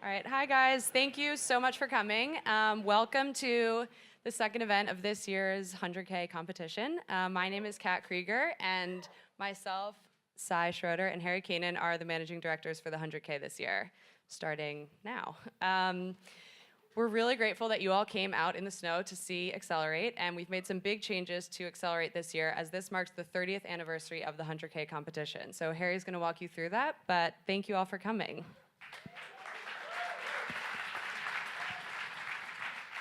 All right, hi guys. Thank you so much for coming. Welcome to the second event of this year's 100K competition. My name is Kat Krieger, and myself, Sai Schroeder, and Harry Keenan are the managing directors for the 100K this year, starting now. We're really grateful that you all came out in the snow to see Accelerate, and we've made some big changes to Accelerate this year as this marks the 30th anniversary of the 100K competition. So Harry's gonna walk you through that, but thank you all for coming.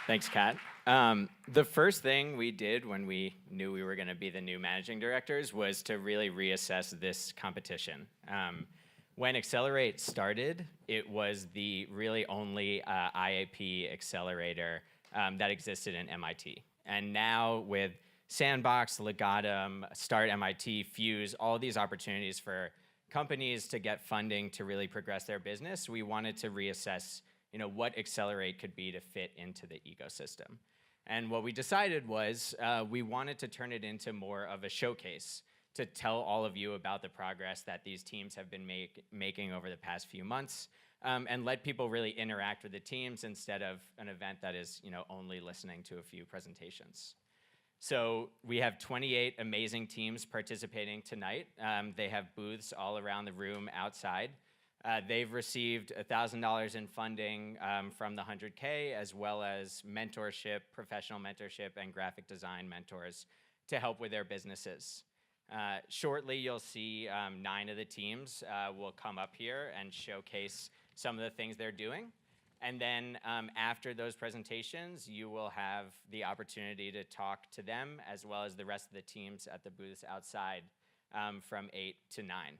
Thanks, Kat. The first thing we did when we knew we were going to be the new managing directors was to really reassess this competition. When Accelerate started, it was the really only IAP accelerator that existed in MIT. And now with Sandbox, Legatum, Start MIT, Fuse, all these opportunities for companies to get funding to really progress their business, we wanted to reassess what Accelerate could be to fit into the ecosystem. And what we decided was we wanted to turn it into more of a showcase to tell all of you about the progress that these teams have been making over the past few months, and let people really interact with the teams instead of an event that is only listening to a few presentations. So we have 28 amazing teams participating tonight. They have booths all around the room outside. They've received $1,000 in funding from the 100K, as well as mentorship, professional mentorship, and graphic design mentors to help with their businesses. Shortly, you'll see 9 of the teams will come up here and showcase some of the things they're doing. And then after those presentations, you will have the opportunity to talk to them, as well as the rest of the teams at the booths outside from 8 to 9.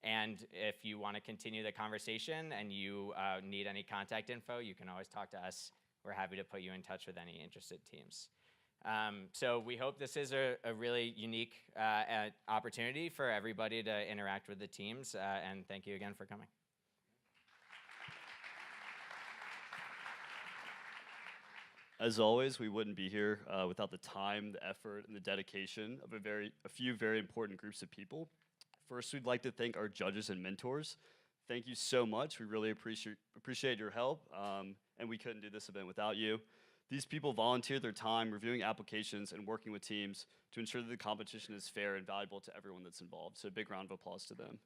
And if you want to continue the conversation and you need any contact info, you can always talk to us. We're happy to put you in touch with any interested teams. So we hope this is a really unique opportunity for everybody to interact with the teams. And thank you again for coming. As always, we wouldn't be here without the time, the effort, and the dedication of a few very important groups of people. First, we'd like to thank our judges and mentors. Thank you so much. We really appreciate your help, and we couldn't do this event without you. These people volunteered their time reviewing applications and working with teams to ensure that the competition is fair and valuable to everyone that's involved. So a big round of applause to them.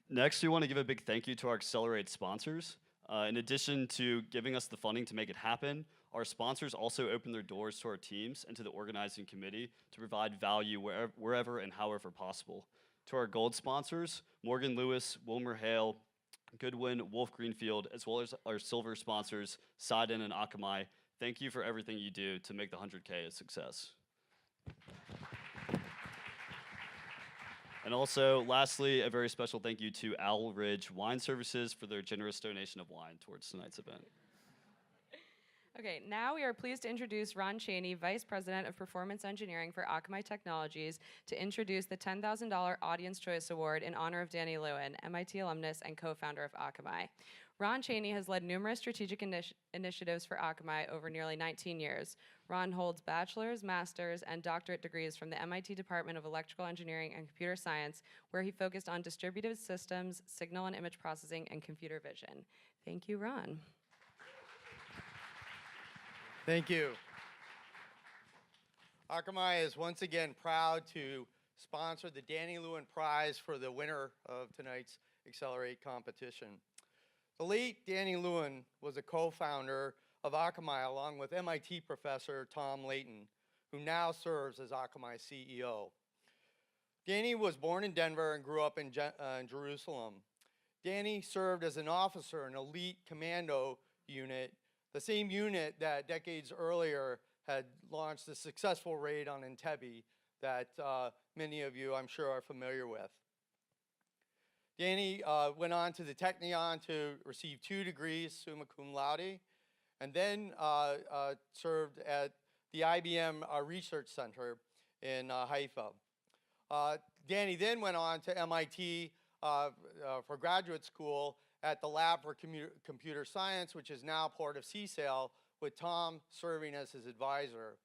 Next, we want to give a big thank you to our Accelerate sponsors. In addition to giving us the funding to make it happen, our sponsors also open their doors to our teams and to the organizing committee to provide value wherever and however possible. To our gold sponsors, Morgan Lewis, Wilmer Hale, Goodwin, Wolf Greenfield, as well as our silver sponsors, Sidon and Akamai, thank you for everything you do to make the 100K a success. And also, lastly, a very special thank you to Owl Ridge Wine Services for their generous donation of wine towards tonight's event. Okay, now we are pleased to introduce Ron Chaney, Vice President of Performance Engineering for Akamai Technologies, to introduce the $10,000 Audience Choice Award in honor of Danny Lewin, MIT alumnus and co-founder of Akamai. Ron Chaney has led numerous strategic initiatives for Akamai over nearly 19 years. Ron holds bachelor's, master's, and doctorate degrees from the MIT Department of Electrical Engineering and Computer Science, where he focused on distributed systems, signal and image processing, and computer vision. Thank you, Ron. Thank you. Akamai is once again proud to sponsor the Danny Lewin Prize for the winner of tonight's Accelerate competition. The late Danny Lewin was a co-founder of Akamai along with MIT professor Tom Layton, who now serves as Akamai's CEO. Danny was born in Denver and grew up in Jerusalem. Danny served as an officer in an elite commando unit, the same unit that decades earlier had launched a successful raid on Entebbe that many of you, I'm sure, are familiar with. Danny went on to the Technion to receive 2 degrees, summa cum laude, and then served at the IBM Research Center in Haifa. Danny then went on to MIT for graduate school at the Lab for Computer Science, which is now part of CSAIL, with Tom serving as his advisor.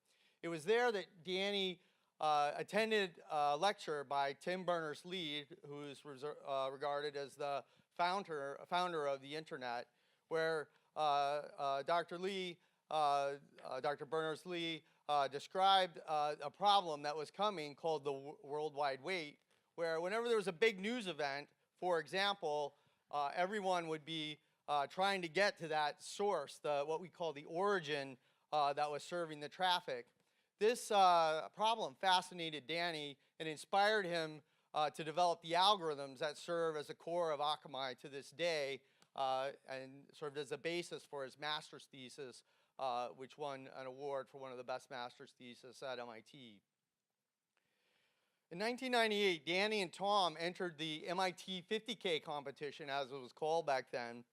It was there that Danny attended a lecture by Tim Berners-Lee, who's regarded as the founder of the internet, where Dr. Berners-Lee described a problem that was coming called the World Wide Wait, where whenever there was a big news event, for example, everyone would be trying to get to that source, what we call the origin that was serving the traffic. This problem fascinated Danny and inspired him to develop the algorithms that serve as the core of Akamai to this day, and served as a basis for his master's thesis, which won an award for one of the best master's theses at MIT. In 1998, Danny and Tom entered the MIT 50K competition, as it was called back then,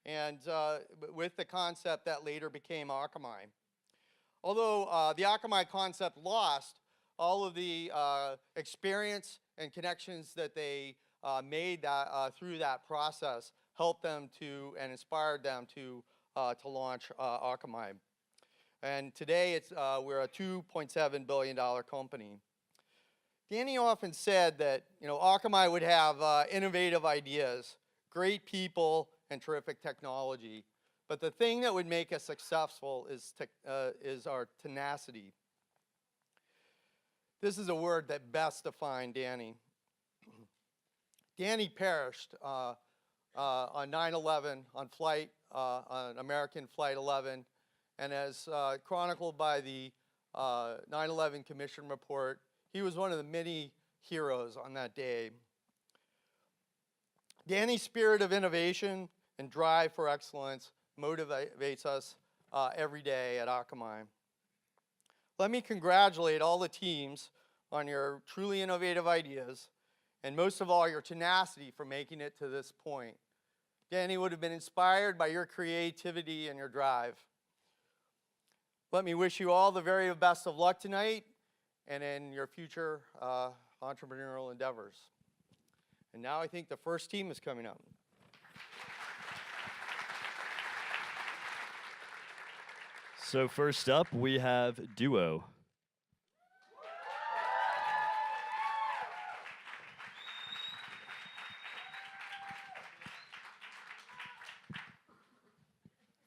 and with the concept that later became Akamai. Although the Akamai concept lost, all of the experience and connections that they made through that process helped them to and inspired them to launch Akamai. And today we're a $2.7 billion company. Danny often said that Akamai would have innovative ideas, great people, and terrific technology. But the thing that would make us successful is our tenacity. This is a word that best defined Danny. Danny perished on 9/11 on American Flight 11, and as chronicled by the 9/11 Commission report, he was one of the many heroes on that day. Danny's spirit of innovation and drive for excellence motivates us every day at Akamai. Let me congratulate all the teams on your truly innovative ideas, and most of all, your tenacity for making it to this point. Danny would have been inspired by your creativity and your drive. Let me wish you all the very best of luck tonight and in your future entrepreneurial endeavors. And now I think the first team is coming up. So first up, we have Duo.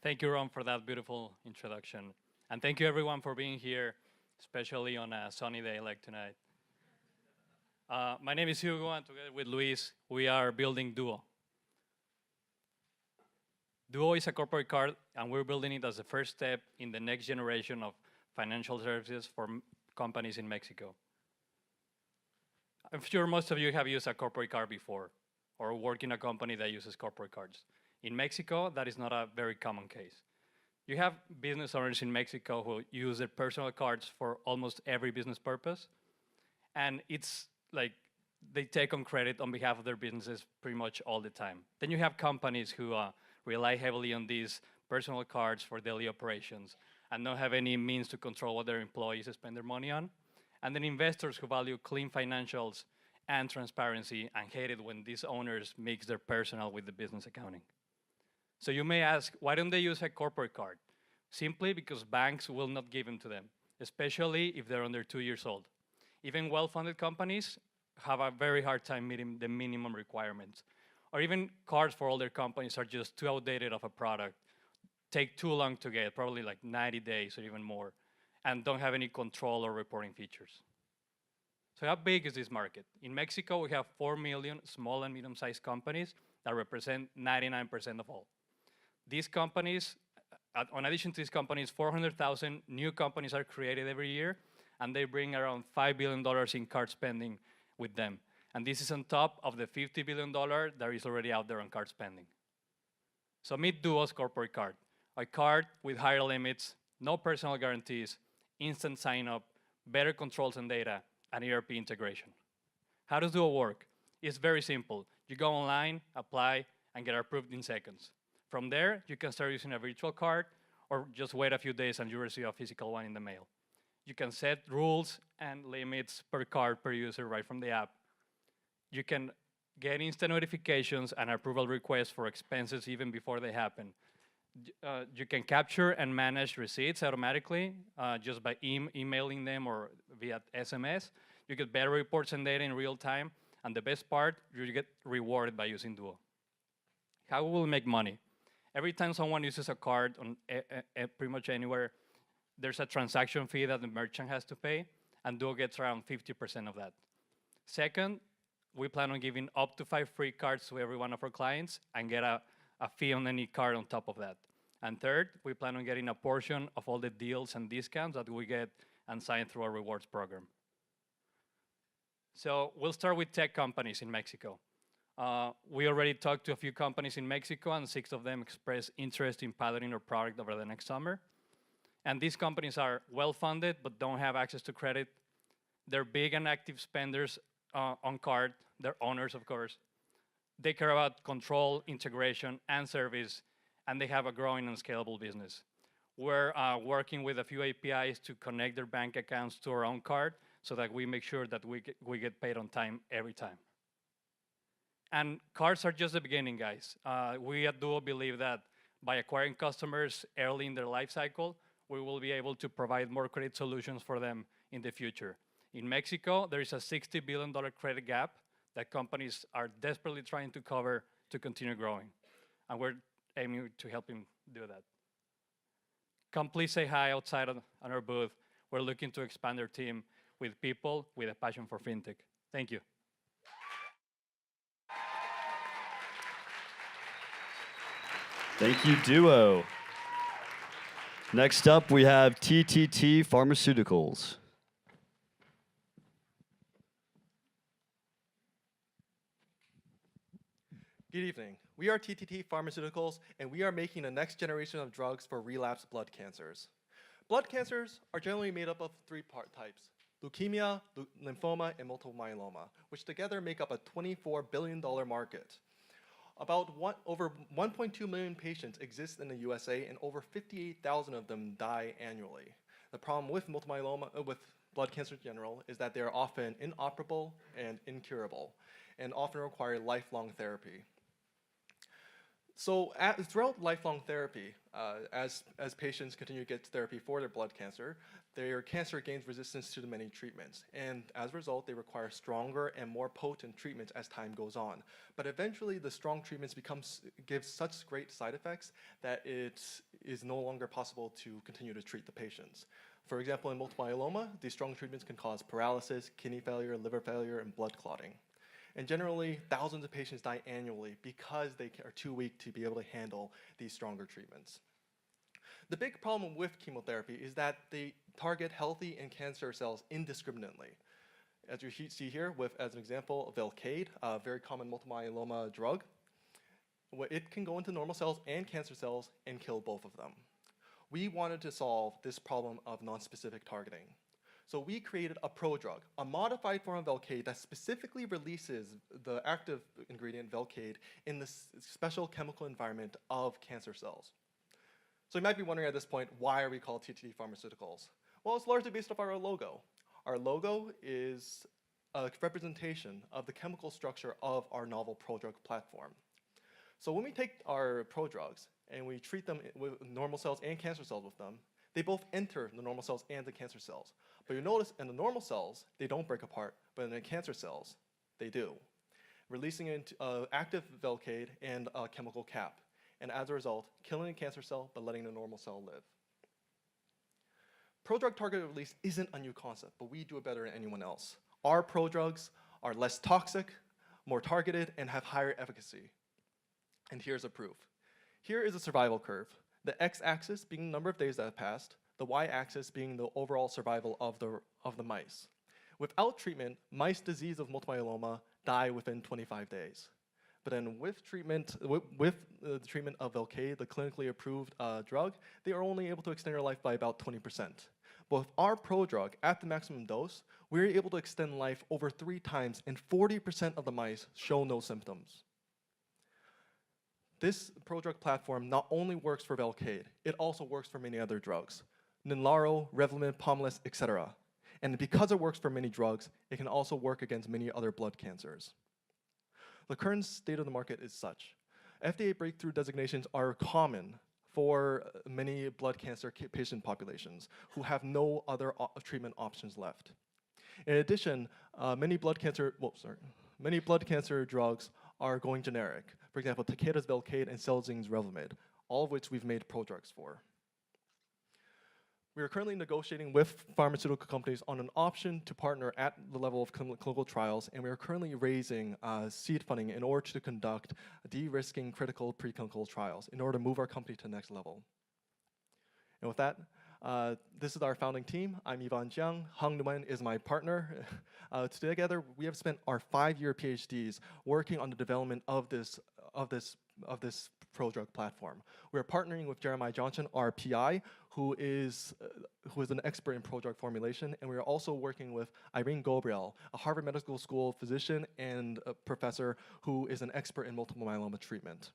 Thank you, Ron, for that beautiful introduction. And thank you, everyone, for being here, especially on a sunny day like tonight. My name is Hugo, and together with Luis, we are building Duo. Duo is a corporate card, and we're building it as the first step in the next generation of financial services for companies in Mexico. I'm sure most of you have used a corporate card before, or work in a company that uses corporate cards. In Mexico, that is not a very common case. You have business owners in Mexico who use their personal cards for almost every business purpose, and it's like they take on credit on behalf of their businesses pretty much all the time. Then you have companies who rely heavily on these personal cards for daily operations and don't have any means to control what their employees spend their money on. And then investors who value clean financials and transparency and hate it when these owners mix their personal with the business accounting. So you may ask, why don't they use a corporate card? Simply because banks will not give them to them, especially if they're under 2 years old. Even well-funded companies have a very hard time meeting the minimum requirements. Or even cards for older companies are just too outdated of a product, take too long to get, probably like 90 days or even more, and don't have any control or reporting features. So how big is this market? In Mexico, we have 4 million small and medium-sized companies that represent 99% of all. These companies, in addition to these companies, 400,000 new companies are created every year, and they bring around $5 billion in card spending with them. And this is on top of the $50 billion that is already out there on card spending. So meet Duo's corporate card, a card with higher limits, no personal guarantees, instant sign-up, better controls and data, and ERP integration. How does Duo work? It's very simple. You go online, apply, and get approved in seconds. From there, you can start using a virtual card or just wait a few days and you receive a physical one in the mail. You can set rules and limits per card per user right from the app. You can get instant notifications and approval requests for expenses even before they happen. You can capture and manage receipts automatically just by emailing them or via SMS. You get better reports and data in real time. And the best part, you get rewarded by using Duo. How will we make money? Every time someone uses a card on pretty much anywhere, there's a transaction fee that the merchant has to pay, and Duo gets around 50% of that. Second, we plan on giving up to 5 free cards to every one of our clients and get a fee on any card on top of that. And third, we plan on getting a portion of all the deals and discounts that we get and sign through our rewards program. So we'll start with tech companies in Mexico. We already talked to a few companies in Mexico, and 6 of them expressed interest in piloting our product over the next summer. And these companies are well-funded but don't have access to credit. They're big and active spenders on card. They're owners, of course. They care about control, integration, and service, and they have a growing and scalable business. We're working with a few APIs to connect their bank accounts to our own card so that we make sure that we get paid on time every time. And cards are just the beginning, guys. We at Duo believe that by acquiring customers early in their life cycle, we will be able to provide more credit solutions for them in the future. In Mexico, there is a $60 billion credit gap that companies are desperately trying to cover to continue growing. And we're aiming to help them do that. Come please say hi outside on our booth. We're looking to expand our team with people with a passion for fintech. Thank you. Thank you, Duo. Next up, we have TTT Pharmaceuticals. Good evening. We are TTT Pharmaceuticals, and we are making the next generation of drugs for relapsed blood cancers. Blood cancers are generally made up of 3 types: leukemia, lymphoma, and multiple myeloma, which together make up a $24 billion market. Over 1.2 million patients exist in the USA, and over 58,000 of them die annually. The problem with multiple myeloma, with blood cancer in general, is that they are often inoperable and incurable, and often require lifelong therapy. So throughout lifelong therapy, as patients continue to get therapy for their blood cancer, their cancer gains resistance to the many treatments. And as a result, they require stronger and more potent treatments as time goes on. But eventually, the strong treatments give such great side effects that it is no longer possible to continue to treat the patients. For example, in multiple myeloma, these strong treatments can cause paralysis, kidney failure, liver failure, and blood clotting. And generally, thousands of patients die annually because they are too weak to be able to handle these stronger treatments. The big problem with chemotherapy is that they target healthy and cancer cells indiscriminately. As you see here, as an example, Velcade, a very common multiple myeloma drug, it can go into normal cells and cancer cells and kill both of them. We wanted to solve this problem of nonspecific targeting. So we created a prodrug, a modified form of Velcade that specifically releases the active ingredient Velcade in the special chemical environment of cancer cells. So you might be wondering at this point, why are we called TTT Pharmaceuticals? Well, it's largely based off our logo. Our logo is a representation of the chemical structure of our novel prodrug platform. So when we take our prodrugs and we treat them with normal cells and cancer cells with them, they both enter the normal cells and the cancer cells. But you notice in the normal cells, they don't break apart, but in the cancer cells, they do, releasing into active Velcade and a chemical cap. And as a result, killing a cancer cell, but letting the normal cell live. Prodrug targeted release isn't a new concept, but we do it better than anyone else. Our prodrugs are less toxic, more targeted, and have higher efficacy. And here's a proof. Here is a survival curve. The x-axis being the number of days that have passed, the y-axis being the overall survival of the mice. Without treatment, mice diseased with multiple myeloma die within 25 days. But then with treatment, with the treatment of Velcade, the clinically approved drug, they are only able to extend their life by about 20%. But with our prodrug at the maximum dose, we're able to extend life over 3 times, and 40% of the mice show no symptoms. This prodrug platform not only works for Velcade, it also works for many other drugs. Ninlaro, Revlimid, Pomalyst, etc. And because it works for many drugs, it can also work against many other blood cancers. The current state of the market is such. FDA breakthrough designations are common for many blood cancer patient populations who have no other treatment options left. In addition, many blood cancer drugs are going generic. For example, Takeda's Velcade and Celgene's Revlimid, all of which we've made prodrugs for. We are currently negotiating with pharmaceutical companies on an option to partner at the level of clinical trials, and we are currently raising seed funding in order to conduct de-risking critical preclinical trials in order to move our company to the next level. And with that, this is our founding team. I'm Ivan Jiang. Hong Nguyen is my partner. Together, we have spent our 5-year PhDs working on the development of this prodrug platform. We are partnering with Jeremiah Johnson, our PI, who is an expert in prodrug formulation, and we are also working with Irene Gobriel, a Harvard Medical School physician and a professor who is an expert in multiple myeloma treatment.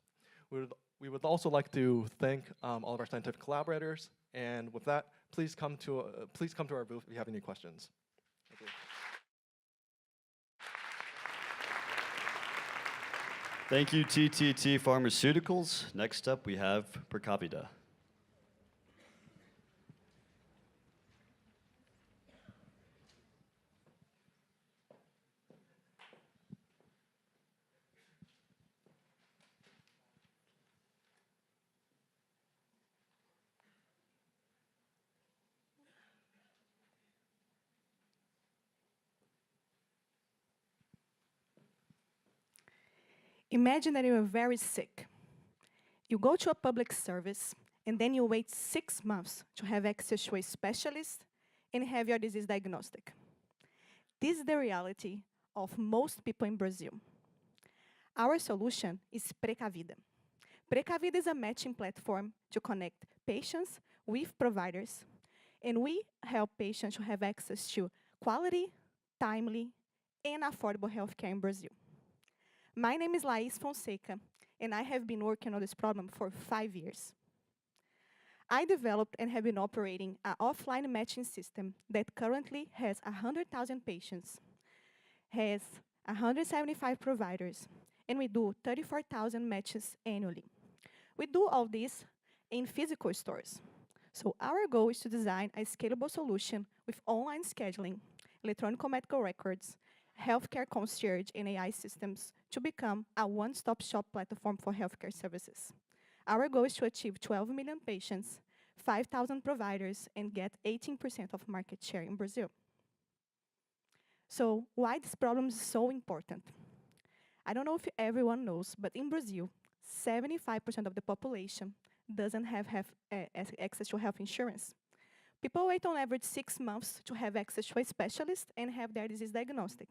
We would also like to thank all of our scientific collaborators, and with that, please come to our booth if you have any questions. Thank you. Thank you, TTT Pharmaceuticals. Next up, we have Prakavida. Imagine that you are very sick. You go to a public service, and then you wait 6 months to have access to a specialist and have your disease diagnostic. This is the reality of most people in Brazil. Our solution is Precavida. Precavida is a matching platform to connect patients with providers, and we help patients to have access to quality, timely, and affordable healthcare in Brazil. My name is Laís Fonseca, and I have been working on this problem for 5 years. I developed and have been operating an offline matching system that currently has 100,000 patients, has 175 providers, and we do 34,000 matches annually. We do all this in physical stores. So our goal is to design a scalable solution with online scheduling, electronic medical records, healthcare concierge, and AI systems to become a one-stop shop platform for healthcare services. Our goal is to achieve 12 million patients, 5,000 providers, and get 18% of market share in Brazil. So why this problem is so important? I don't know if everyone knows, but in Brazil, 75% of the population doesn't have access to health insurance. People wait on average 6 months to have access to a specialist and have their disease diagnostic.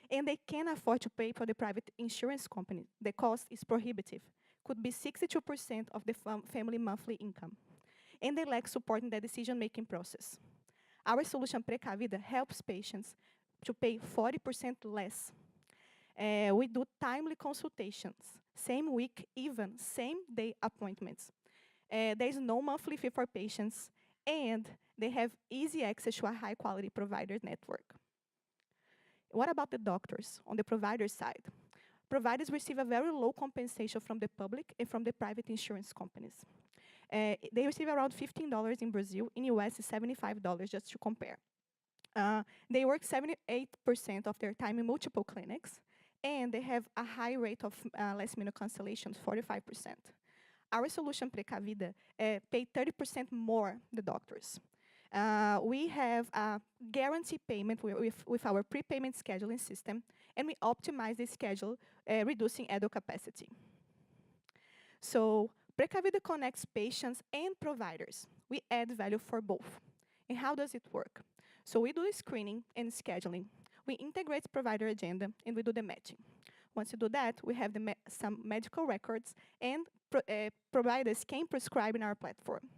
And they can't afford to pay for the private insurance company. The cost is prohibitive. Could be 62% of the family monthly income. And they lack support in the decision-making process. Our solution, Precavida, helps patients to pay 40% less. We do timely consultations, same week, even same-day appointments. There is no monthly fee for patients, and they have easy access to a high-quality provider network. What about the doctors on the provider side? Providers receive a very low compensation from the public and from the private insurance companies. They receive around $15 in Brazil. In US, it's $75, just to compare. They work 78% of their time in multiple clinics, and they have a high rate of last-minute cancellations, 45%. Our solution, Precavida, pay 30% more the doctors. We have a guarantee payment with our prepayment scheduling system, and we optimize the schedule, reducing idle capacity. So Precavida connects patients and providers. We add value for both. And how does it work? So we do screening and scheduling. We integrate provider agenda, and we do the matching. Once you do that, we have some medical records, and providers can prescribe in our platform.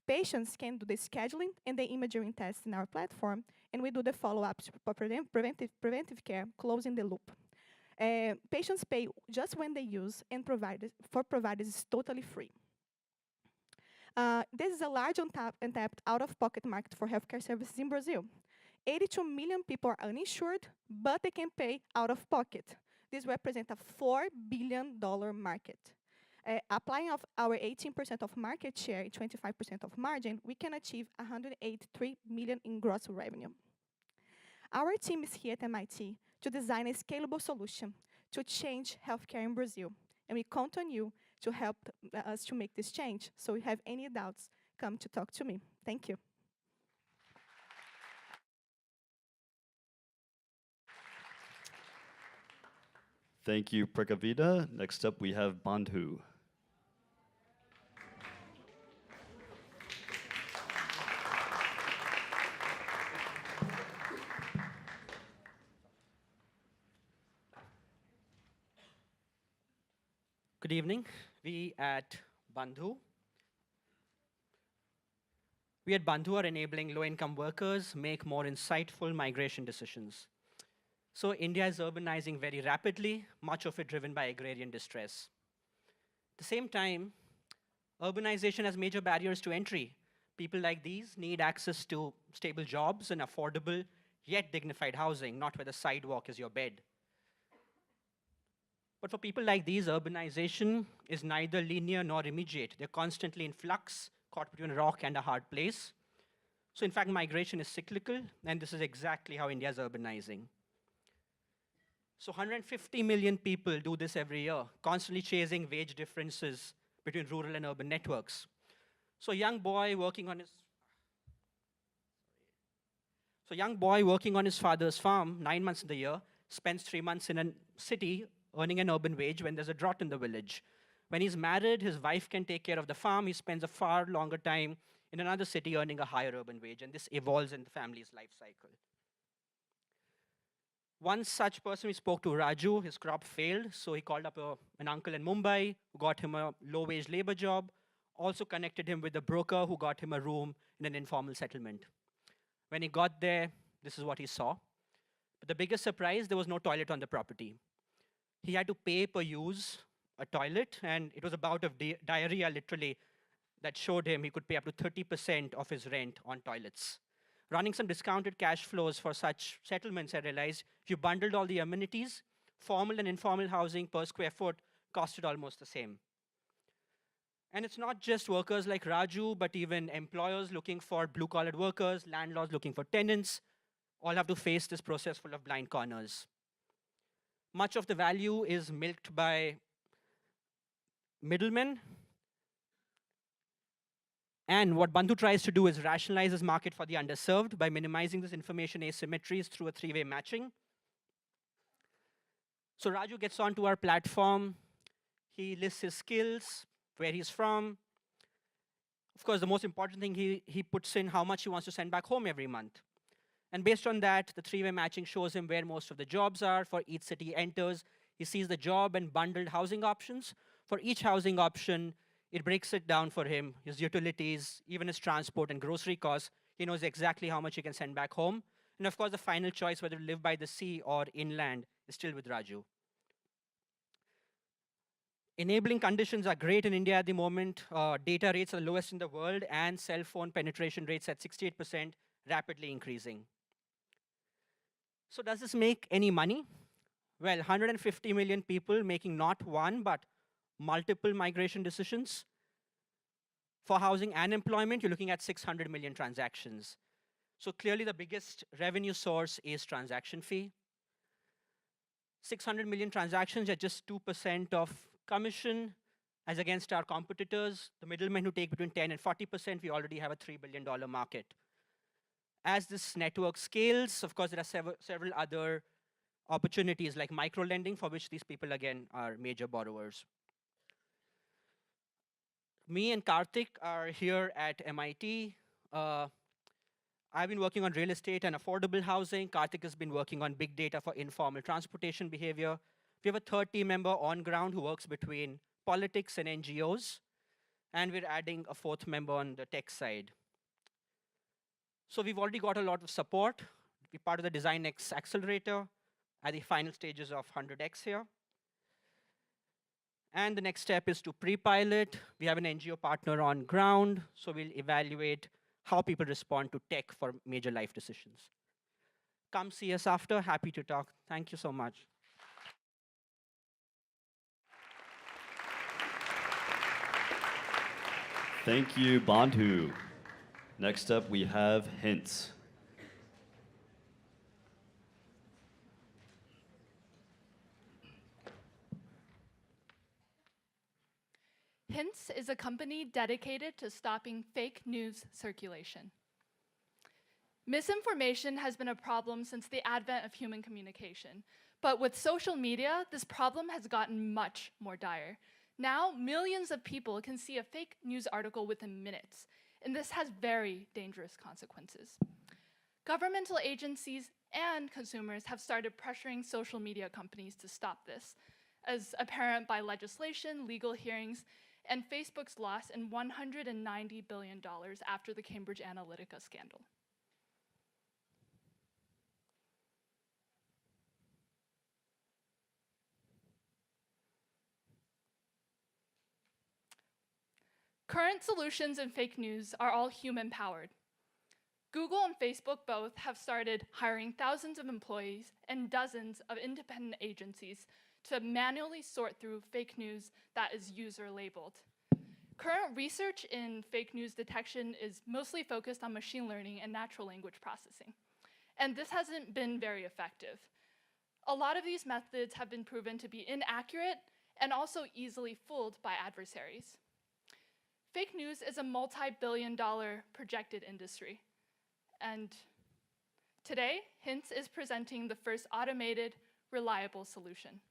Patients can do the scheduling and the imaging tests in our platform, and we do the follow-ups for preventive care, closing the loop. Patients pay just when they use, and for providers is totally free. This is a large untapped out-of-pocket market for healthcare services in Brazil. 82 million people are uninsured, but they can pay out of pocket. This represents a $4 billion market. Applying of our 18% of market share, 25% of margin, we can achieve 183 million in gross revenue. Our team is here at MIT to design a scalable solution to change healthcare in Brazil. And we count on you to help us to make this change. So if you have any doubts, come to talk to me. Thank you. Thank you, Prakavita. Next up, we have Bandhu. Good evening. We at Bandhu are enabling low-income workers make more insightful migration decisions. So India is urbanizing very rapidly, much of it driven by agrarian distress. At the same time, urbanization has major barriers to entry. People like these need access to stable jobs and affordable yet dignified housing, not where the sidewalk is your bed. But for people like these, urbanization is neither linear nor immediate. They're constantly in flux, caught between a rock and a hard place. So in fact, migration is cyclical, and this is exactly how India is urbanizing. So 150 million people do this every year, constantly chasing wage differences between rural and urban networks. So a young boy working on his father's farm 9 months in the year spends 3 months in a city earning an urban wage when there's a drought in the village. When he's married, his wife can take care of the farm. He spends a far longer time in another city earning a higher urban wage, and this evolves in the family's life cycle. One such person we spoke to, Raju, his crop failed, so he called up an uncle in Mumbai who got him a low-wage labor job, also connected him with a broker who got him a room in an informal settlement. When he got there, this is what he saw. But the biggest surprise, there was no toilet on the property. He had to pay per use a toilet, and it was a bout of diarrhea, literally, that showed him he could pay up to 30% of his rent on toilets. Running some discounted cash flows for such settlements, I realized if you bundled all the amenities, formal and informal housing per square foot costed almost the same. And it's not just workers like Raju, but even employers looking for blue-collar workers, landlords looking for tenants, all have to face this process full of blind corners. Much of the value is milked by middlemen. And what Bandhu tries to do is rationalize this market for the underserved by minimizing this information asymmetries through a three-way matching. So Raju gets onto our platform. He lists his skills, where he's from. Of course, the most important thing, he puts in how much he wants to send back home every month. And based on that, the three-way matching shows him where most of the jobs are. For each city he enters, he sees the job and bundled housing options. For each housing option, it breaks it down for him, his utilities, even his transport and grocery costs. He knows exactly how much he can send back home. And of course, the final choice, whether to live by the sea or inland, is still with Raju. Enabling conditions are great in India at the moment. Data rates are the lowest in the world, and cell phone penetration rates at 68%, rapidly increasing. So does this make any money? Well, 150 million people making not one, but multiple migration decisions. For housing and employment, you're looking at 600 million transactions. So clearly the biggest revenue source is transaction fee. 600 million transactions at just 2% of commission, as against our competitors, the middlemen who take between 10 and 40%, we already have a $3 billion market. As this network scales, of course, there are several other opportunities like micro-lending, for which these people, again, are major borrowers. Me and Karthik are here at MIT. I've been working on real estate and affordable housing. Karthik has been working on big data for informal transportation behavior. We have a third team member on ground who works between politics and NGOs. And we're adding a fourth member on the tech side. So we've already got a lot of support. We're part of the Design X Accelerator at the final stages of 100X here. And the next step is to pre-pilot. We have an NGO partner on ground, so we'll evaluate how people respond to tech for major life decisions. Come see us after. Happy to talk. Thank you so much. Thank you, Bandhu. Next up, we have Hints. Hints is a company dedicated to stopping fake news circulation. Misinformation has been a problem since the advent of human communication, but with social media, this problem has gotten much more dire. Now, millions of people can see a fake news article within minutes, and this has very dangerous consequences. Governmental agencies and consumers have started pressuring social media companies to stop this, as apparent by legislation, legal hearings, and Facebook's loss in $190 billion after the Cambridge Analytica scandal. Current solutions in fake news are all human-powered. Google and Facebook both have started hiring thousands of employees and dozens of independent agencies to manually sort through fake news that is user-labeled. Current research in fake news detection is mostly focused on machine learning and natural language processing, and this hasn't been very effective. A lot of these methods have been proven to be inaccurate and also easily fooled by adversaries. Fake news is a multi-billion-dollar projected industry, and today, Hints is presenting the first automated, reliable solution.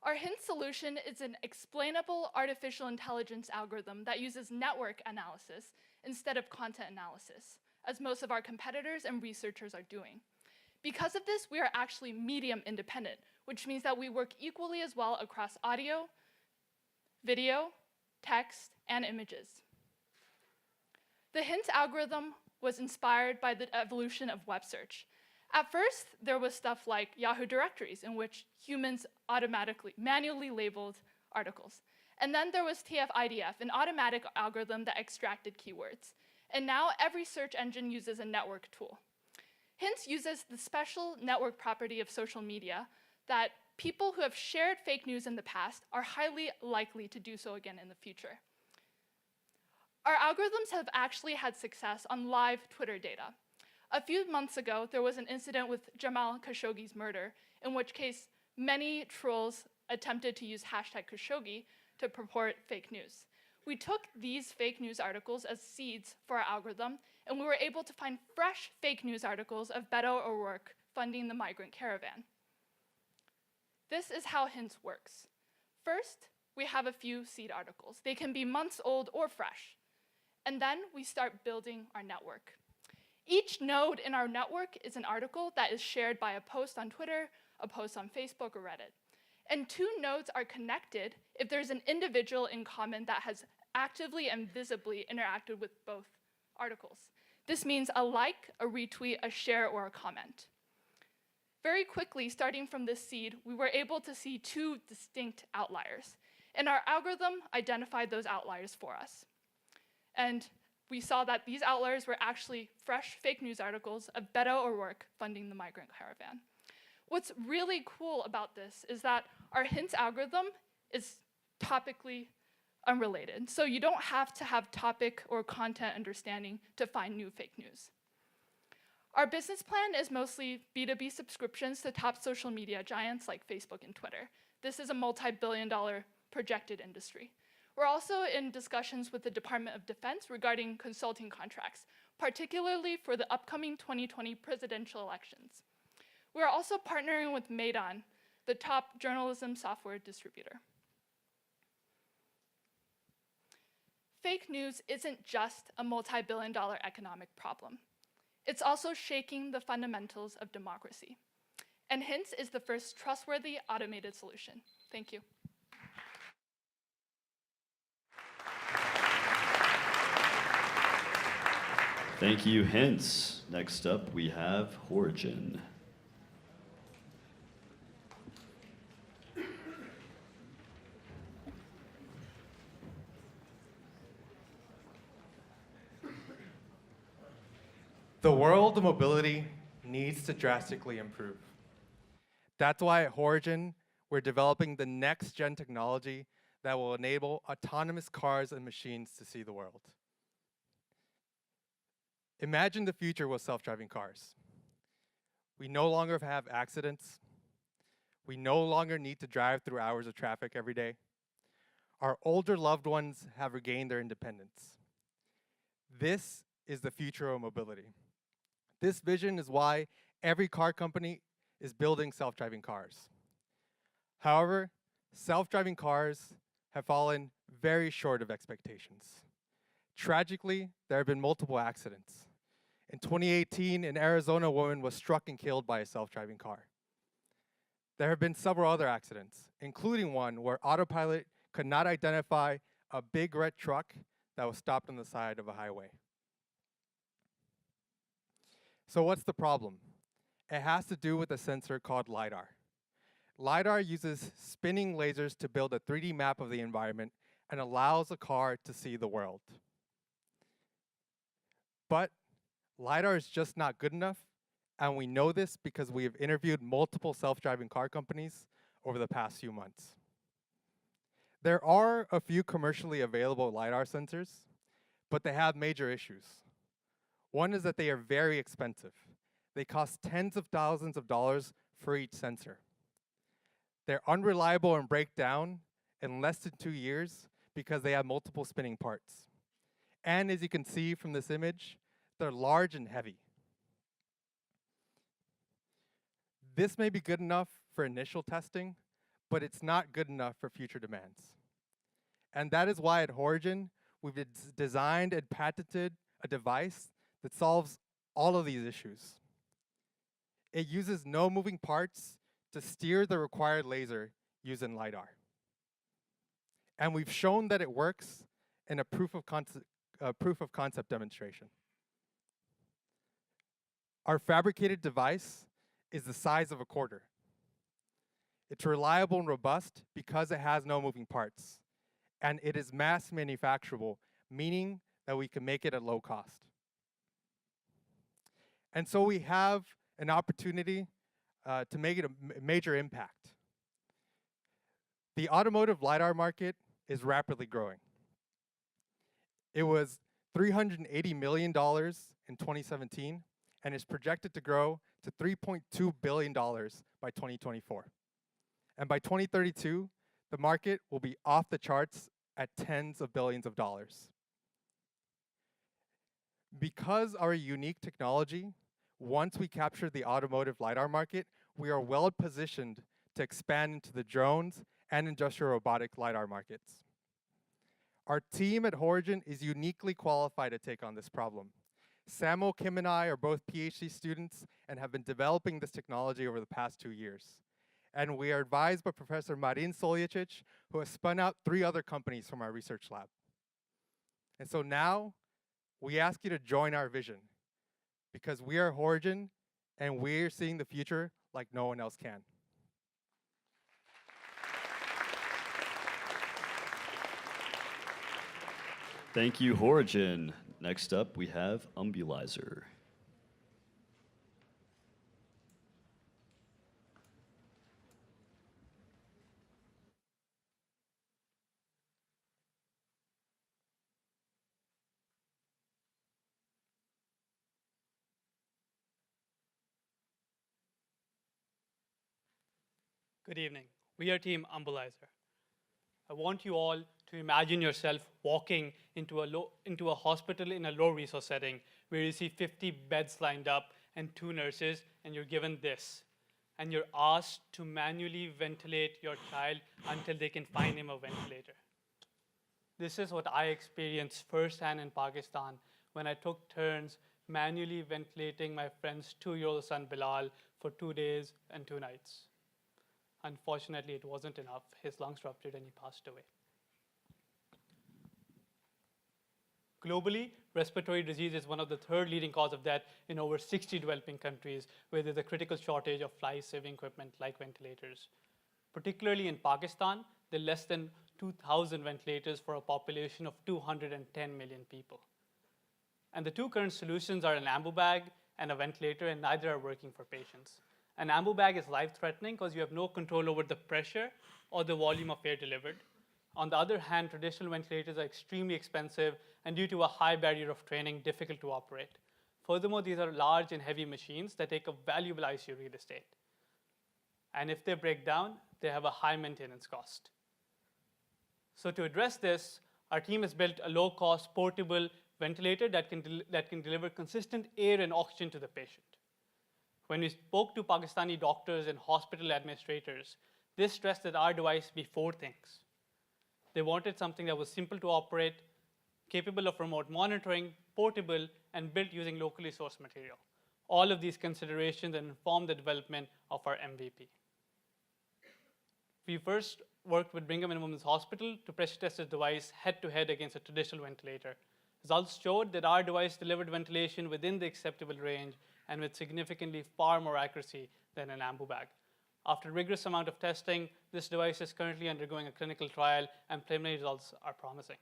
Our Hint solution is an explainable artificial intelligence algorithm that uses network analysis instead of content analysis, as most of our competitors and researchers are doing. Because of this, we are actually medium independent, which means that we work equally as well across audio, video, text, and images. The Hint algorithm was inspired by the evolution of web search. At first, there was stuff like Yahoo directories, in which humans manually labeled articles. And then there was TF-IDF, an automatic algorithm that extracted keywords. And now every search engine uses a network tool. Hints uses the special network property of social media that people who have shared fake news in the past are highly likely to do so again in the future. Our algorithms have actually had success on live Twitter data. A few months ago, there was an incident with Jamal Khashoggi's murder, in which case many trolls attempted to use #Khashoggi to purport fake news. We took these fake news articles as seeds for our algorithm, and we were able to find fresh fake news articles of Beto O'Rourke funding the migrant caravan. This is how Hints works. First, we have a few seed articles. They can be months old or fresh. And then we start building our network. Each node in our network is an article that is shared by a post on Twitter, a post on Facebook or Reddit. And two nodes are connected if there's an individual in common that has actively and visibly interacted with both articles. This means a like, a retweet, a share, or a comment. Very quickly, starting from this seed, we were able to see two distinct outliers. And our algorithm identified those outliers for us. And we saw that these outliers were actually fresh fake news articles of Beto O'Rourke funding the migrant caravan. What's really cool about this is that our Hints algorithm is topically unrelated. So you don't have to have topic or content understanding to find new fake news. Our business plan is mostly B2B subscriptions to top social media giants like Facebook and Twitter. This is a multi-billion-dollar projected industry. We're also in discussions with the Department of Defense regarding consulting contracts, particularly for the upcoming 2020 presidential elections. We're also partnering with Maidan, the top journalism software distributor. Fake news isn't just a multi-billion-dollar economic problem. It's also shaking the fundamentals of democracy. And Hints is the first trustworthy automated solution. Thank you. Thank you, Hints. Next up, we have Origin. The world of mobility needs to drastically improve. That's why at Origin, we're developing the next-gen technology that will enable autonomous cars and machines to see the world. Imagine the future with self-driving cars. We no longer have accidents. We no longer need to drive through hours of traffic every day. Our older loved ones have regained their independence. This is the future of mobility. This vision is why every car company is building self-driving cars. However, self-driving cars have fallen very short of expectations. Tragically, there have been multiple accidents. In 2018, an Arizona woman was struck and killed by a self-driving car. There have been several other accidents, including one where autopilot could not identify a big red truck that was stopped on the side of a highway. So what's the problem? It has to do with a sensor called LiDAR. LiDAR uses spinning lasers to build a 3D map of the environment and allows a car to see the world. But LiDAR is just not good enough, and we know this because we have interviewed multiple self-driving car companies over the past few months. There are a few commercially available LiDAR sensors, but they have major issues. One is that they are very expensive. They cost tens of thousands of dollars for each sensor. They're unreliable and break down in less than 2 years because they have multiple spinning parts. And as you can see from this image, they're large and heavy. This may be good enough for initial testing, but it's not good enough for future demands. And that is why at Origin, we've designed and patented a device that solves all of these issues. It uses no moving parts to steer the required laser using LiDAR. And we've shown that it works in a proof of concept demonstration. Our fabricated device is the size of a quarter. It's reliable and robust because it has no moving parts. And it is mass manufacturable, meaning that we can make it at low cost. And so we have an opportunity to make it a major impact. The automotive LiDAR market is rapidly growing. It was $380 million in 2017, and is projected to grow to $3.2 billion by 2024. And by 2032, the market will be off the charts at tens of billions of dollars. Because our unique technology, once we capture the automotive LiDAR market, we are well positioned to expand into the drones and industrial robotic LiDAR markets. Our team at Origin is uniquely qualified to take on this problem. Samuel, Kim, and I are both PhD students and have been developing this technology over the past 2 years. And we are advised by Professor Marin Soljicic, who has spun out 3 other companies from our research lab. And so now, we ask you to join our vision, because we are Origin, and we're seeing the future like no one else can. Thank you, Origin. Next up, we have Umbulizer. Good evening. We are Team Umbulizer. I want you all to imagine yourself walking into a hospital in a low-resource setting where you see 50 beds lined up and 2 nurses, and you're given this. And you're asked to manually ventilate your child until they can find him a ventilator. This is what I experienced firsthand in Pakistan when I took turns manually ventilating my friend's 2-year-old son Bilal for 2 days and 2 nights. Unfortunately, it wasn't enough. His lungs ruptured and he passed away. Globally, respiratory disease is one of the 3rd leading cause of death in over 60 developing countries where there's a critical shortage of life-saving equipment like ventilators. Particularly in Pakistan, there are less than 2,000 ventilators for a population of 210 million people. And the 2 current solutions are an ambu bag and a ventilator, and neither are working for patients. An ambu bag is life-threatening because you have no control over the pressure or the volume of air delivered. On the other hand, traditional ventilators are extremely expensive and due to a high barrier of training, difficult to operate. Furthermore, these are large and heavy machines that take up valuable ICU real estate. And if they break down, they have a high maintenance cost. So to address this, our team has built a low-cost portable ventilator that can deliver consistent air and oxygen to the patient. When we spoke to Pakistani doctors and hospital administrators, they stressed that our device be 4 things. They wanted something that was simple to operate, capable of remote monitoring, portable, and built using locally sourced material. All of these considerations informed the development of our MVP. We first worked with Brigham and Women's Hospital to pressure test this device head-to-head against a traditional ventilator. Results showed that our device delivered ventilation within the acceptable range and with significantly far more accuracy than an ambu bag. After a rigorous amount of testing, this device is currently undergoing a clinical trial and preliminary results are promising.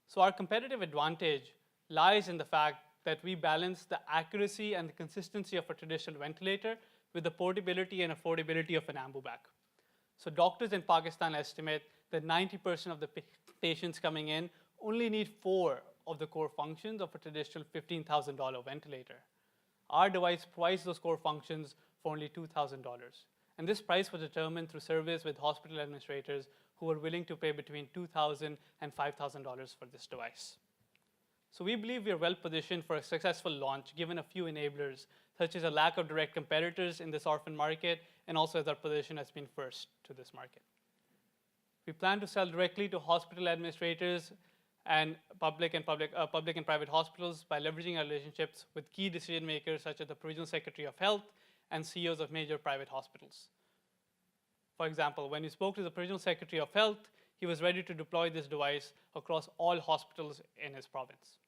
So our competitive advantage lies in the fact that we balance the accuracy and the consistency of a traditional ventilator with the portability and affordability of an ambu bag. So doctors in Pakistan estimate that 90% of the patients coming in only need 4 of the core functions of a traditional $15,000 ventilator. Our device provides those core functions for only $2,000. And this price was determined through surveys with hospital administrators who were willing to pay between $2,000 and $5,000 for this device. So we believe we are well positioned for a successful launch given a few enablers, such as a lack of direct competitors in this orphan market, and also as our position has been first to this market. We plan to sell directly to hospital administrators and public and private hospitals by leveraging our relationships with key decision makers such as the Provincial Secretary of Health and CEOs of major private hospitals. For example, when we spoke to the Provincial Secretary of Health, he was ready to deploy this device across all hospitals in his province.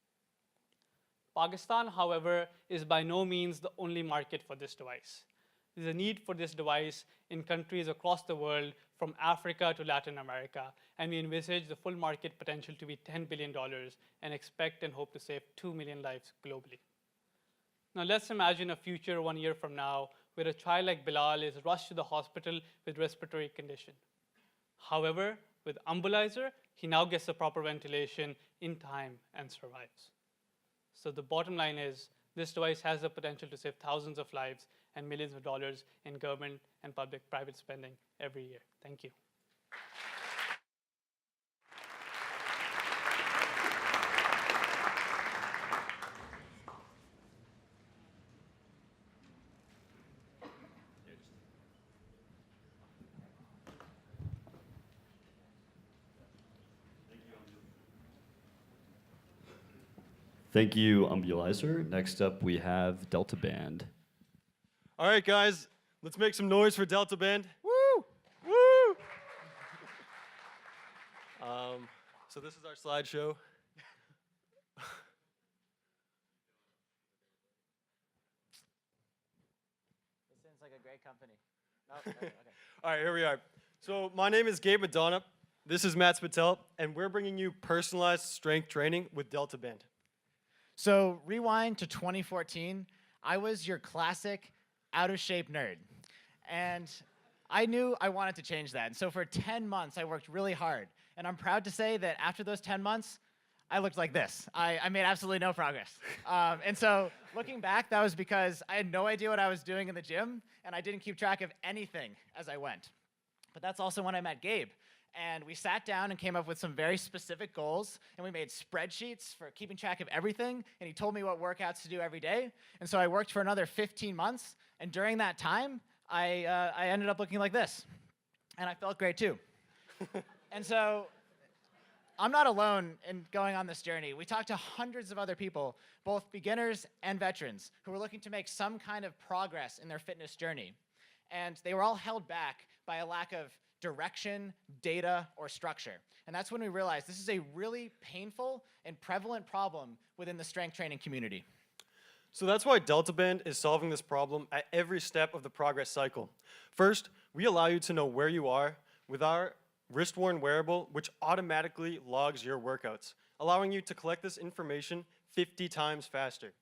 Pakistan, however, is by no means the only market for this device. There's a need for this device in countries across the world, from Africa to Latin America, and we envisage the full market potential to be $10 billion and expect and hope to save 2 million lives globally. Now let's imagine a future 1 year from now where a child like Bilal is rushed to the hospital with respiratory condition. However, with Ambulizer, he now gets the proper ventilation in time and survives. So the bottom line is, this device has the potential to save thousands of lives and millions of dollars in government and public-private spending every year. Thank you. Thank you, Ambulizer. Next up, we have Delta Band. All right, guys, let's make some noise for Delta Band. Woo! Woo! So this is our slideshow. This seems like a great company. Oh, okay. All right, here we are. So my name is Gabe Madonna. This is Matt Spatel, and we're bringing you personalized strength training with Delta Band. So rewind to 2014. I was your classic out-of-shape nerd. And I knew I wanted to change that. And so for 10 months, I worked really hard. And I'm proud to say that after those 10 months, I looked like this. I made absolutely no progress. And so looking back, that was because I had no idea what I was doing in the gym, and I didn't keep track of anything as I went. But that's also when I met Gabe. And we sat down and came up with some very specific goals, and we made spreadsheets for keeping track of everything, and he told me what workouts to do every day. And so I worked for another 15 months, and during that time, I ended up looking like this. And I felt great too. And so I'm not alone in going on this journey. We talked to hundreds of other people, both beginners and veterans, who were looking to make some kind of progress in their fitness journey. And they were all held back by a lack of direction, data, or structure. And that's when we realized this is a really painful and prevalent problem within the strength training community. So that's why Delta Band is solving this problem at every step of the progress cycle. First, we allow you to know where you are with our wrist-worn wearable, which automatically logs your workouts, allowing you to collect this information 50 times faster.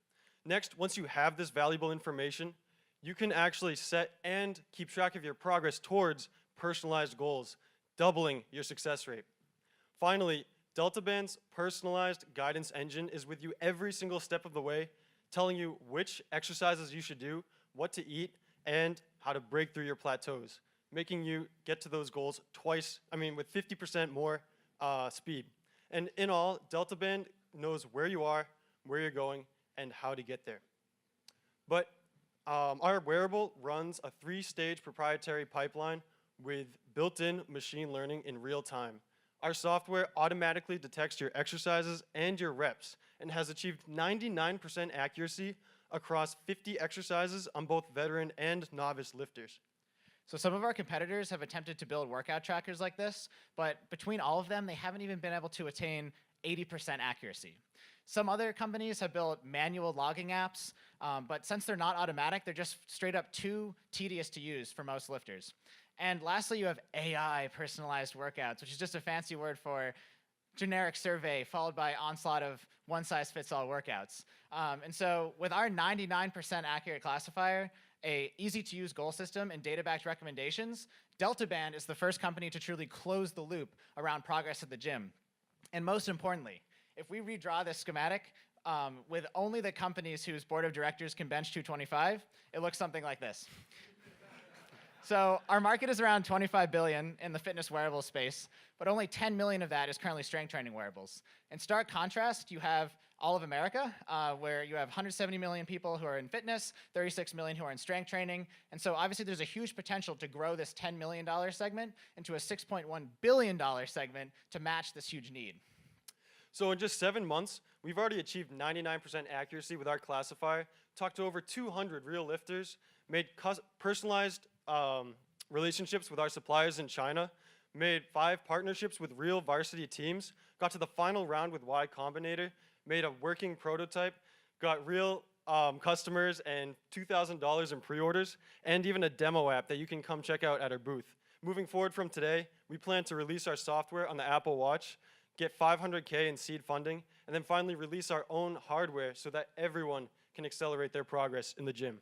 Next, once you have this valuable information, you can actually set and keep track of your progress towards personalized goals, doubling your success rate. Finally, DeltaBand's personalized guidance engine is with you every single step of the way, telling you which exercises you should do, what to eat, and how to break through your plateaus, making you get to those goals with 50% more speed. And in all, DeltaBand knows where you are, where you're going, and how to get there. But our wearable runs a 3-stage proprietary pipeline with built-in machine learning in real time. Our software automatically detects your exercises and your reps and has achieved 99% accuracy across 50 exercises on both veteran and novice lifters. So some of our competitors have attempted to build workout trackers like this, but between all of them, they haven't even been able to attain 80% accuracy. Some other companies have built manual logging apps, but since they're not automatic, they're just straight up too tedious to use for most lifters. And lastly, you have AI personalized workouts, which is just a fancy word for generic survey followed by onslaught of one-size-fits-all workouts. And so with our 99% accurate classifier, a easy-to-use goal system, and data-backed recommendations, DeltaBand is the first company to truly close the loop around progress at the gym. And most importantly, if we redraw this schematic with only the companies whose board of directors can bench 225, it looks something like this. So our market is around 25 billion in the fitness wearable space, but only 10 million of that is currently strength training wearables. In stark contrast, you have all of America, where you have 170 million people who are in fitness, 36 million who are in strength training, and so obviously there's a huge potential to grow this $10 million segment into a $6.1 billion segment to match this huge need. So in just 7 months, we've already achieved 99% accuracy with our classifier, talked to over 200 real lifters, made personalized relationships with our suppliers in China, made 5 partnerships with real varsity teams, got to the final round with Y Combinator, made a working prototype, got real customers and $2,000 in pre-orders, and even a demo app that you can come check out at our booth. Moving forward from today, we plan to release our software on the Apple Watch, get $500K in seed funding, and then finally release our own hardware so that everyone can accelerate their progress in the gym.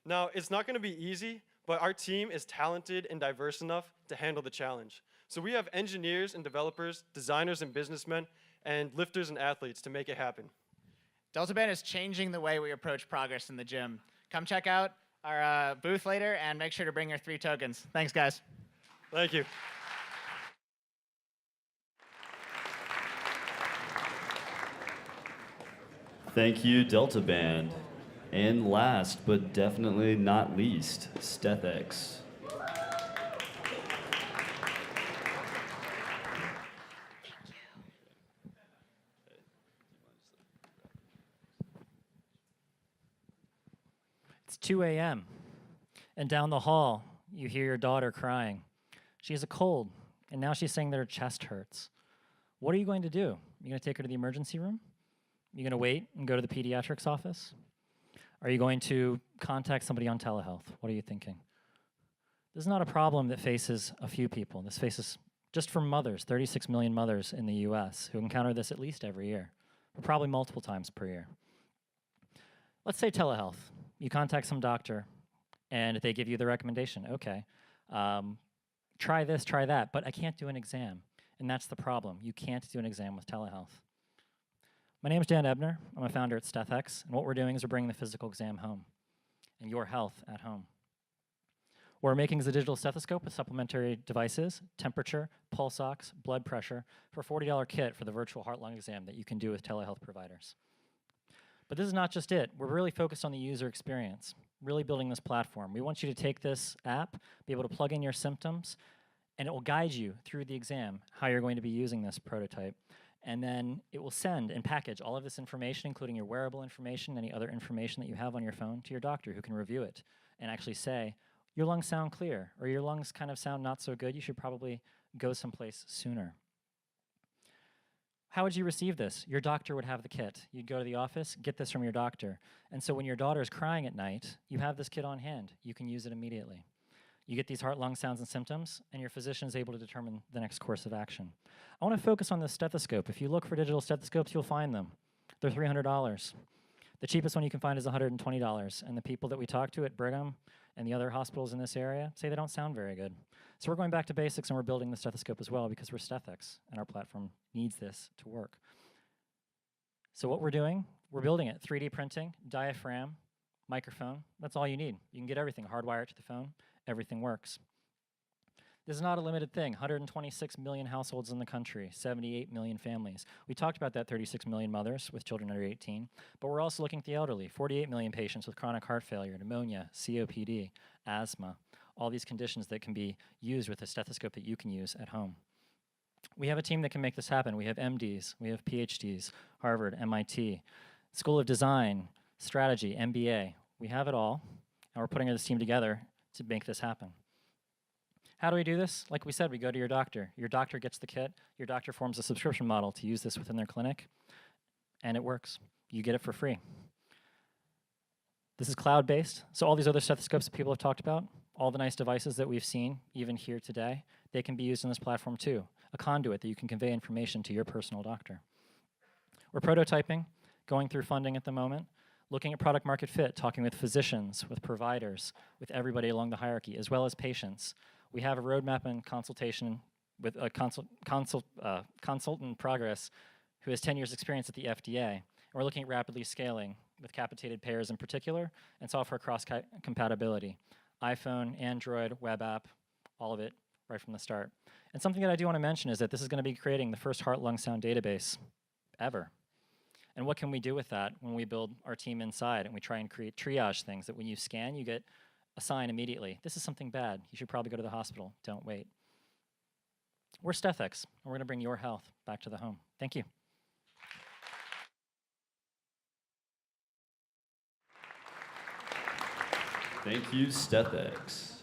Now, it's not going to be easy, but our team is talented and diverse enough to handle the challenge. So we have engineers and developers, designers and businessmen, and lifters and athletes to make it happen. DeltaBand is changing the way we approach progress in the gym. Come check out our booth later and make sure to bring your 3 tokens. Thanks, guys. Thank you. Thank you, DeltaBand. And last, but definitely not least, StethX. It's 2 a.m. and down the hall, you hear your daughter crying. She has a cold, and now she's saying that her chest hurts. What are you going to do? You going to take her to the emergency room? You going to wait and go to the pediatrics office? Are you going to contact somebody on telehealth? What are you thinking? This is not a problem that faces a few people. This faces just for mothers, 36 million mothers in the US who encounter this at least every year, or probably multiple times per year. Let's say telehealth. You contact some doctor and they give you the recommendation, okay, try this, try that, but I can't do an exam. And that's the problem. You can't do an exam with telehealth. My name is Dan Ebner. I'm a founder at StethX, and what we're doing is we're bringing the physical exam home and your health at home. What we're making is a digital stethoscope with supplementary devices, temperature, pulse ox, blood pressure, for a $40 kit for the virtual heart-lung exam that you can do with telehealth providers. But this is not just it. We're really focused on the user experience, really building this platform. We want you to take this app, be able to plug in your symptoms, and it will guide you through the exam, how you're going to be using this prototype. And then it will send and package all of this information, including your wearable information, any other information that you have on your phone, to your doctor who can review it and actually say, your lungs sound clear, or your lungs kind of sound not so good, you should probably go someplace sooner. How would you receive this? Your doctor would have the kit. You'd go to the office, get this from your doctor. And so when your daughter's crying at night, you have this kit on hand. You can use it immediately. You get these heart, lung sounds and symptoms, and your physician is able to determine the next course of action. I want to focus on this stethoscope. If you look for digital stethoscopes, you'll find them. They're $300. The cheapest one you can find is $120, and the people that we talk to at Brigham and the other hospitals in this area say they don't sound very good. So we're going back to basics, and we're building the stethoscope as well because we're Stethics, and our platform needs this to work. So what we're doing, we're building it, 3D printing, diaphragm, microphone. That's all you need. You can get everything, hardwire it to the phone, everything works. This is not a limited thing. 126 million households in the country, 78 million families. We talked about that 36 million mothers with children under 18, but we're also looking at the elderly, 48 million patients with chronic heart failure, pneumonia, COPD, asthma, all these conditions that can be used with a stethoscope that you can use at home. We have a team that can make this happen. We have MDs, we have PhDs, Harvard, MIT, School of Design, Strategy, MBA. We have it all, and we're putting this team together to make this happen. How do we do this? Like we said, we go to your doctor. Your doctor gets the kit. Your doctor forms a subscription model to use this within their clinic, and it works. You get it for free. This is cloud-based, so all these other stethoscopes that people have talked about, all the nice devices that we've seen, even here today, they can be used in this platform too. A conduit that you can convey information to your personal doctor. We're prototyping, going through funding at the moment, looking at product market fit, talking with physicians, with providers, with everybody along the hierarchy, as well as patients. We have a roadmap and consultation with a consultant in progress who has 10 years experience at the FDA. And we're looking at rapidly scaling with capitated payers in particular and software cross-compatibility. iPhone, Android, web app, all of it right from the start. And something that I do want to mention is that this is going to be creating the first heart-lung sound database ever. And what can we do with that when we build our team inside and we try and create triage things that when you scan, you get a sign immediately. This is something bad. You should probably go to the hospital. Don't wait. We're Stethics, and we're going to bring your health back to the home. Thank you. Thank you, Stethics.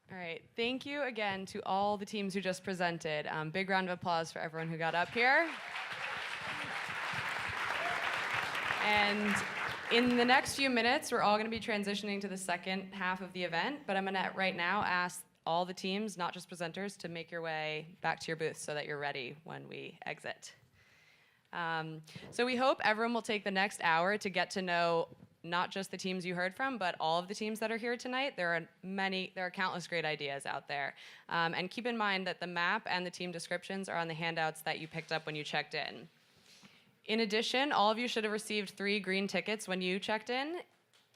All right, thank you again to all the teams who just presented. Big round of applause for everyone who got up here. And in the next few minutes, we're all gonna be transitioning to the second half of the event, but I'm gonna right now ask all the teams, not just presenters, to make your way back to your booth so that you're ready when we exit. So we hope everyone will take the next hour to get to know not just the teams you heard from, but all of the teams that are here tonight. There are countless great ideas out there. And keep in mind that the map and the team descriptions are on the handouts that you picked up when you checked in. In addition, all of you should have received 3 green tickets when you checked in.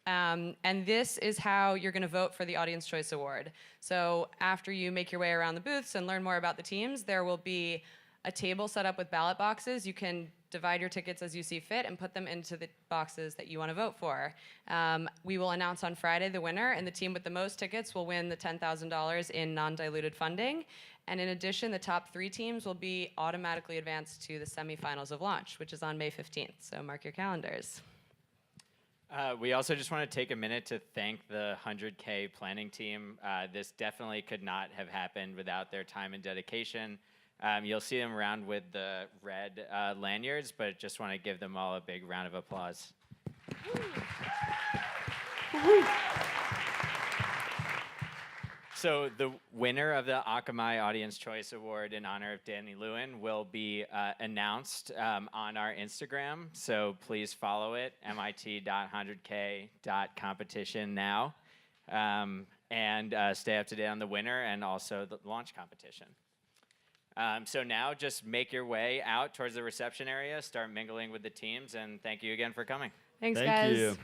And this is how you're gonna vote for the Audience Choice Award. So after you make your way around the booths and learn more about the teams, there will be a table set up with ballot boxes. You can divide your tickets as you see fit and put them into the boxes that you want to vote for. We will announce on Friday the winner, and the team with the most tickets will win the $10,000 in non-diluted funding. And in addition, the top 3 teams will be automatically advanced to the semifinals of launch, which is on May 15th. So mark your calendars. We also just want to take a minute to thank the 100K planning team. This definitely could not have happened without their time and dedication. You'll see them around with the red lanyards, but just want to give them all a big round of applause. So the winner of the Akamai Audience Choice Award in honor of Danny Lewin will be announced on our Instagram. So please follow it, mit.100k.competition now, and stay up to date on the winner and also the launch competition. So now just make your way out towards the reception area, start mingling with the teams, and thank you again for coming. Thanks, guys. Thank you.